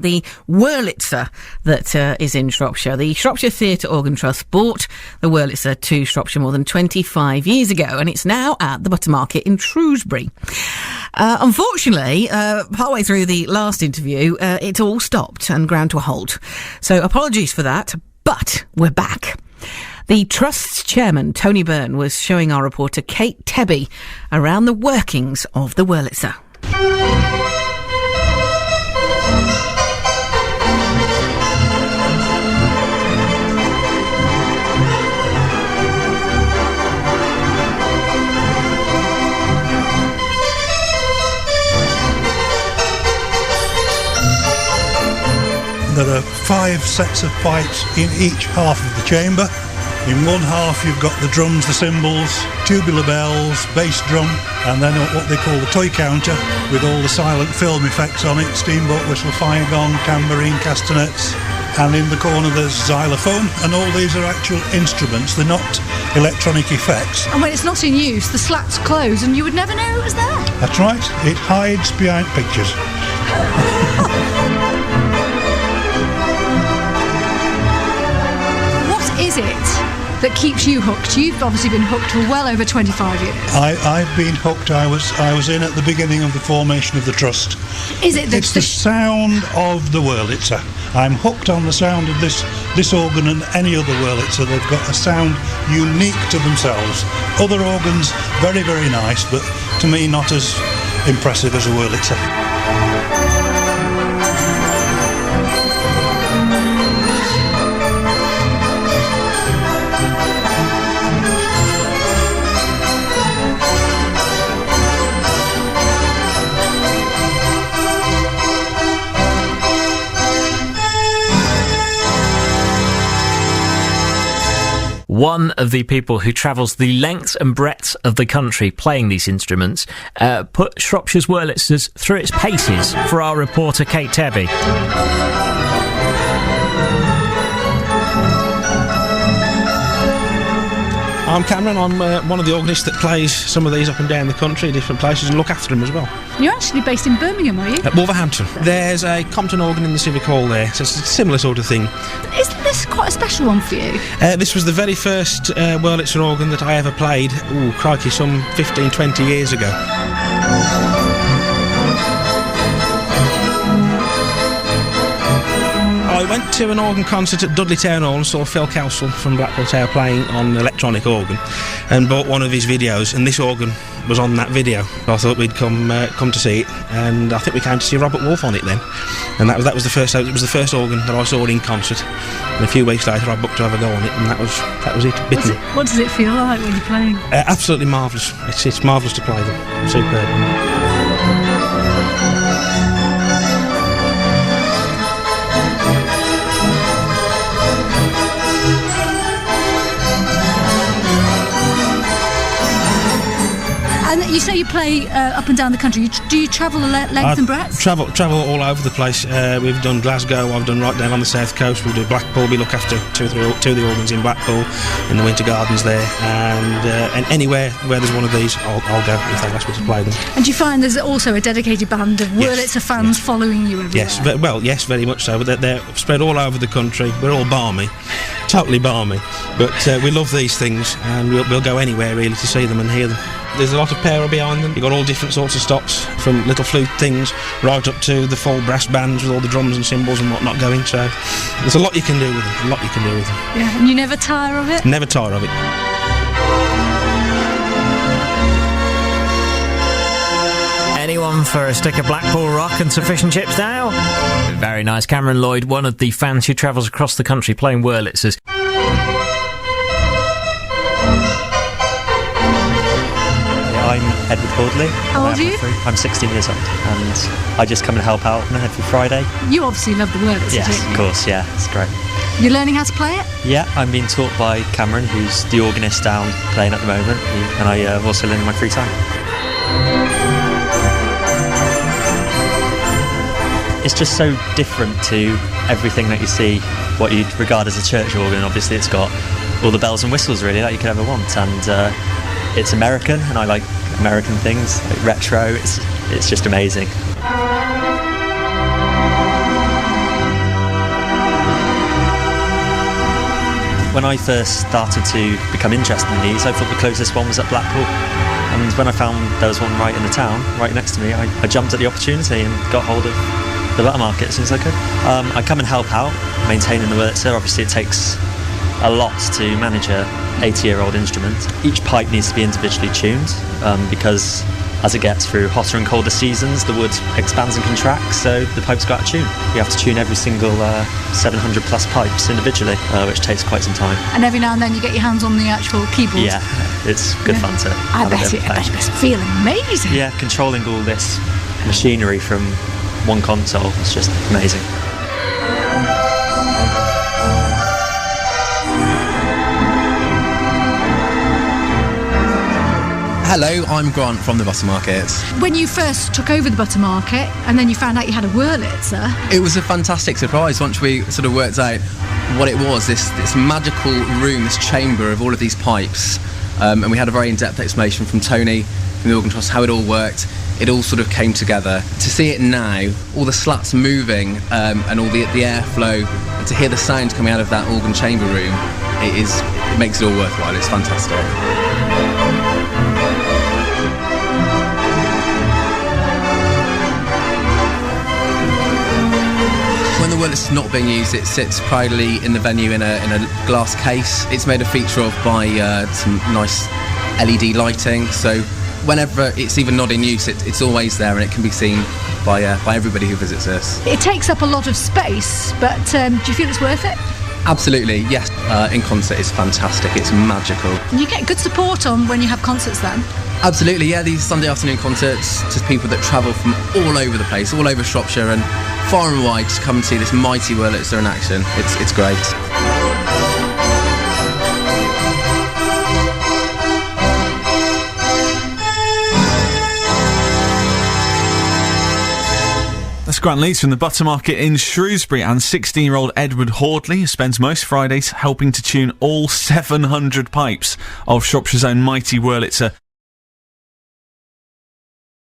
The Wurlitzer that is in Shropshire. The Shropshire Theatre Organ Trust bought the Wurlitzer to Shropshire more than 25 years ago, and it's now at the Buttermarket in Shrewsbury. Unfortunately, partway through the last interview, it all stopped and ground to a halt. So apologies for that, but we're back. The Trust's chairman, Tony Byrne, was showing our reporter Kate Tebby around the workings of the Wurlitzer. There are 5 sets of pipes in each half of the chamber. In one half you've got the drums, the cymbals, tubular bells, bass drum, and then what they call the toy counter with all the silent film effects on it, steamboat whistle, fire gong, tambourine, castanets. And in the corner there's xylophone, and all these are actual instruments, they're not electronic effects. And when it's not in use, the slats close and you would never know it was there. That's right, it hides behind pictures. Is it that keeps you hooked? You've obviously been hooked for well over 25 years. I've been hooked. I was in at the beginning of the formation of the Trust. Is it It's the sound of the Wurlitzer. I'm hooked on the sound of this organ and any other Wurlitzer. They've got a sound unique to themselves. Other organs, very, very nice, but to me not as impressive as a Wurlitzer. One of the people who travels the lengths and breadths of the country playing these instruments put Shropshire's Wurlitzers through its paces for our reporter Kate Tebby. I'm Cameron. I'm one of the organists that plays some of these up and down the country, different places, and look after them as well. You're actually based in Birmingham, are you? At Wolverhampton. There's a Compton organ in the Civic Hall there, so it's a similar sort of thing. Isn't this quite a special one for you? This was the very first Wurlitzer organ that I ever played, crikey, some 15, 20 years ago. I went to an organ concert at Dudley Town Hall and saw Phil Kelsall from Blackpool Tower playing on electronic organ and bought one of his videos, and this organ was on that video. I thought we'd come to see it, and I think we came to see Robert Wolfe on it then, and that was the first. It was the first organ that I saw in concert, and a few weeks later I booked to have a go on it, and that was it. What does it feel like when you're playing? Absolutely marvellous. It's marvellous to play them. Superb. And you say you play up and down the country. Do you travel the length and breadth? Travel all over the place. We've done Glasgow. I've done right down on the south coast. We do Blackpool. We look after two of the organs in Blackpool, in the Winter Gardens there, and anywhere where there's one of these, I'll go if they ask me to play them. And do you find there's also a dedicated band of Wurlitzer fans following you everywhere? Yes, very much so. They're spread all over the country. We're all balmy, totally balmy, but we love these things, and we'll go anywhere really to see them and hear them. There's a lot of power behind them. You've got all different sorts of stops, from little flute things right up to the full brass bands with all the drums and cymbals and whatnot going. So there's a lot you can do with them. Yeah, and you never tire of it? Never tire of it. Anyone for a stick of Blackpool rock and sufficient chips now? Very nice. Cameron Lloyd, one of the fans who travels across the country playing Wurlitzers. I'm Edd Hordley. How old are you? I'm 16 years old, and I just come and help out every Friday. You obviously love the Wurlitzer, Yes, don't you? of course, yeah, it's great. You're learning how to play it? Yeah, I'm being taught by Cameron, who's the organist down playing at the moment, and I also learn in my free time. It's just so different to everything that you see, what you'd regard as a church organ. Obviously, it's got all the bells and whistles really that you could ever want, and it's American, and I like American things, like retro. It's just amazing. When I first started to become interested in these, I thought the closest one was at Blackpool. And when I found there was one right in the town, right next to me, I jumped at the opportunity and got hold of the Buttermarket as soon as I could. I come and help out, maintaining the Wurlitzer. Obviously it takes a lot to manage a 80-year-old instrument. Each pipe needs to be individually tuned because as it gets through hotter and colder seasons, the wood expands and contracts, so the pipes go out of tune. You have to tune every single 700 plus pipes individually, which takes quite some time. And every now and then you get your hands on the actual keyboard. Yeah, it's good fun to I bet it must feel amazing. Yeah, controlling all this machinery from one console is just amazing. Hello, I'm Grant from the Buttermarket. When you first took over the Buttermarket and then you found out you had a Wurlitzer, It was a fantastic surprise once we sort of worked out what it was, this magical room, this chamber of all of these pipes. And we had a very in-depth explanation from Tony, from the Organ Trust, how it all worked. It all sort of came together. To see it now, all the slats moving and all the airflow, and to hear the sound coming out of that organ chamber room, it makes it all worthwhile. It's fantastic. When the Wurlitzer's not being used, it sits proudly in the venue in a glass case. It's made a feature of by some nice LED lighting, so whenever it's even not in use, it's always there and it can be seen by everybody who visits us. it takes up a lot of space, but do you feel it's worth it? Absolutely, yes. In concert, it's fantastic. It's magical. And you get good support on when you have concerts then? Absolutely, yeah. These Sunday afternoon concerts to people that travel from all over the place, all over Shropshire and far and wide to come and see this mighty Wurlitzer in action. It's great. That's Grant Leeds from the Buttermarket in Shrewsbury, and 16-year-old Edd Hordley spends most Fridays helping to tune all 700 pipes of Shropshire's own mighty Wurlitzer.